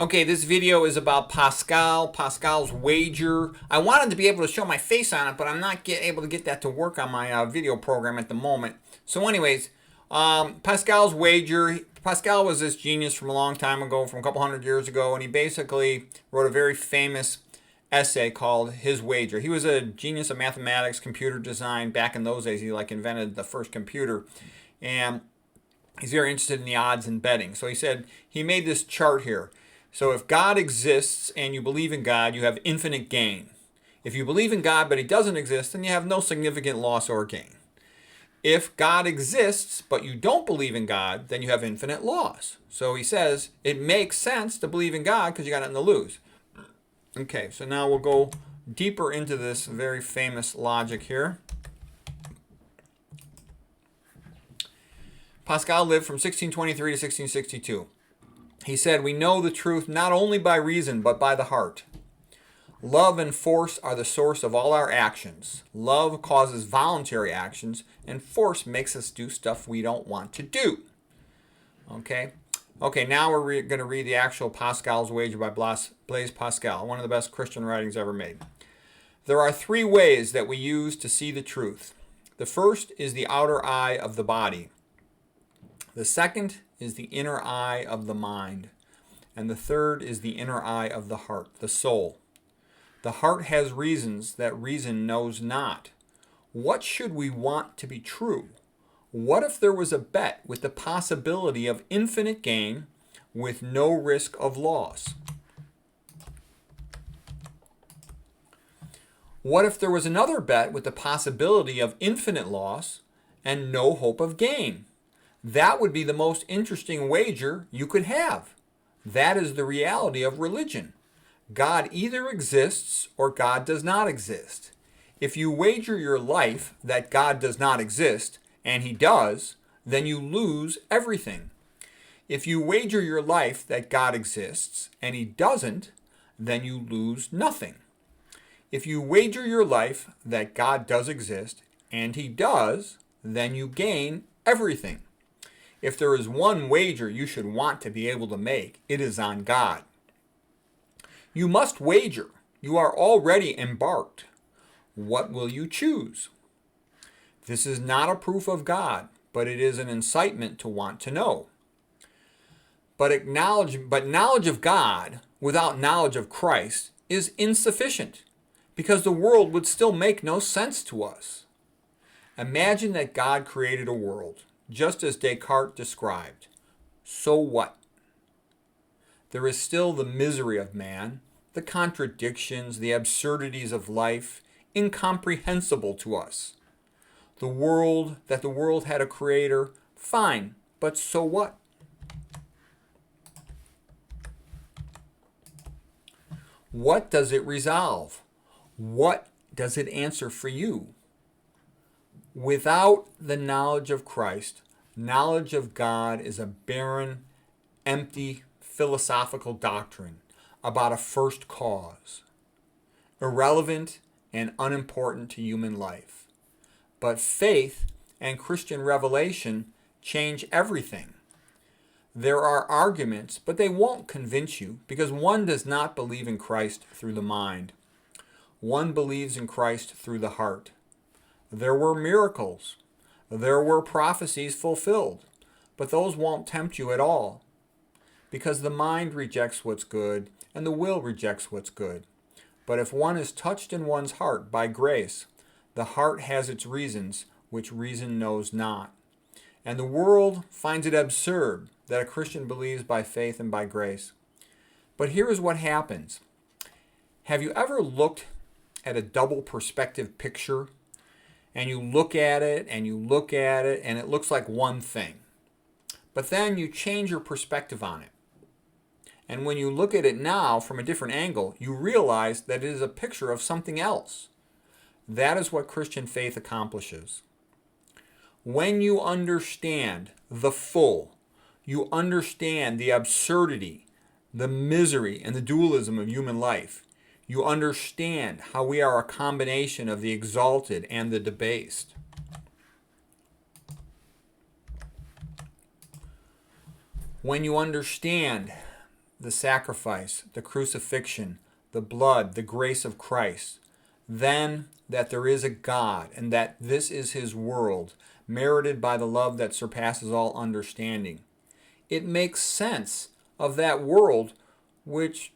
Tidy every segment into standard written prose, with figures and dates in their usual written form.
Okay, this video is about Pascal's wager. I wanted to be able to show my face on it, but I'm not able to get that to work on my video program at the moment. So anyways, Pascal's wager. Pascal was this genius from a long time ago, from a couple hundred years ago, and he basically wrote a very famous essay called His Wager. He was a genius of mathematics, computer design. Back in those days, he invented the first computer. And he's very interested in the odds and betting. So he made this chart here. So if God exists and you believe in God, you have infinite gain. If you believe in God but he doesn't exist, then you have no significant loss or gain. If God exists but you don't believe in God, then you have infinite loss. So he says it makes sense to believe in God because you got nothing to lose. Okay, so now we'll go deeper into this very famous logic here. Pascal lived from 1623 to 1662. He said, "We know the truth not only by reason, but by the heart. Love and force are the source of all our actions. Love causes voluntary actions, and force makes us do stuff we don't want to do." Okay, now we're going to read the actual Pascal's Wager by Blaise Pascal, one of the best Christian writings ever made. There are three ways that we use to see the truth. The first is the outer eye of the body. The second is the inner eye of the mind. And the third is the inner eye of the heart, the soul. The heart has reasons that reason knows not. What should we want to be true? What if there was a bet with the possibility of infinite gain with no risk of loss? What if there was another bet with the possibility of infinite loss and no hope of gain? That would be the most interesting wager you could have. That is the reality of religion. God either exists or God does not exist. If you wager your life that God does not exist, and he does, then you lose everything. If you wager your life that God exists and he doesn't, then you lose nothing. If you wager your life that God does exist and he does, then you gain everything. If there is one wager you should want to be able to make, it is on God. You must wager. You are already embarked. What will you choose? This is not a proof of God, but it is an incitement to want to know. But knowledge of God without knowledge of Christ is insufficient, because the world would still make no sense to us. Imagine that God created a world, just as Descartes described. So what? There is still the misery of man, the contradictions, the absurdities of life, incomprehensible to us. The world had a creator, fine, but so what? What does it resolve? What does it answer for you? Without the knowledge of Christ, knowledge of God is a barren, empty, philosophical doctrine about a first cause, irrelevant and unimportant to human life. But faith and Christian revelation change everything. There are arguments, but they won't convince you, because one does not believe in Christ through the mind. One believes in Christ through the heart. There were miracles. There were prophecies fulfilled, but those won't tempt you at all, because the mind rejects what's good and the will rejects what's good. But if one is touched in one's heart by grace, the heart has its reasons which reason knows not. And the world finds it absurd that a Christian believes by faith and by grace. But here is what happens. Have you ever looked at a double perspective picture? And you look at it, and you look at it, and it looks like one thing. But then you change your perspective on it. And when you look at it now from a different angle, you realize that it is a picture of something else. That is what Christian faith accomplishes. When you understand the full, you understand the absurdity, the misery, and the dualism of human life, you understand how we are a combination of the exalted and the debased. When you understand the sacrifice, the crucifixion, the blood, the grace of Christ, then that there is a God and that this is his world, merited by the love that surpasses all understanding. It makes sense of that world which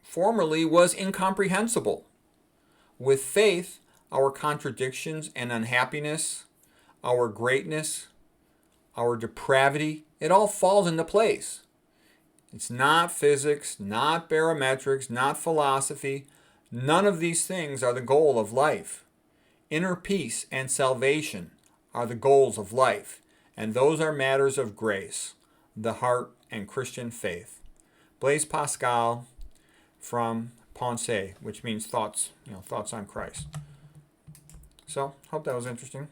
formerly was incomprehensible. With faith, our contradictions and unhappiness, our greatness, our depravity, it all falls into place. It's not physics, not barometrics, not philosophy. None of these things are the goal of life. Inner peace and salvation are the goals of life, and those are matters of grace, the heart, and Christian faith. Blaise Pascal from Pensée, which means thoughts, thoughts on Christ. So, hope that was interesting.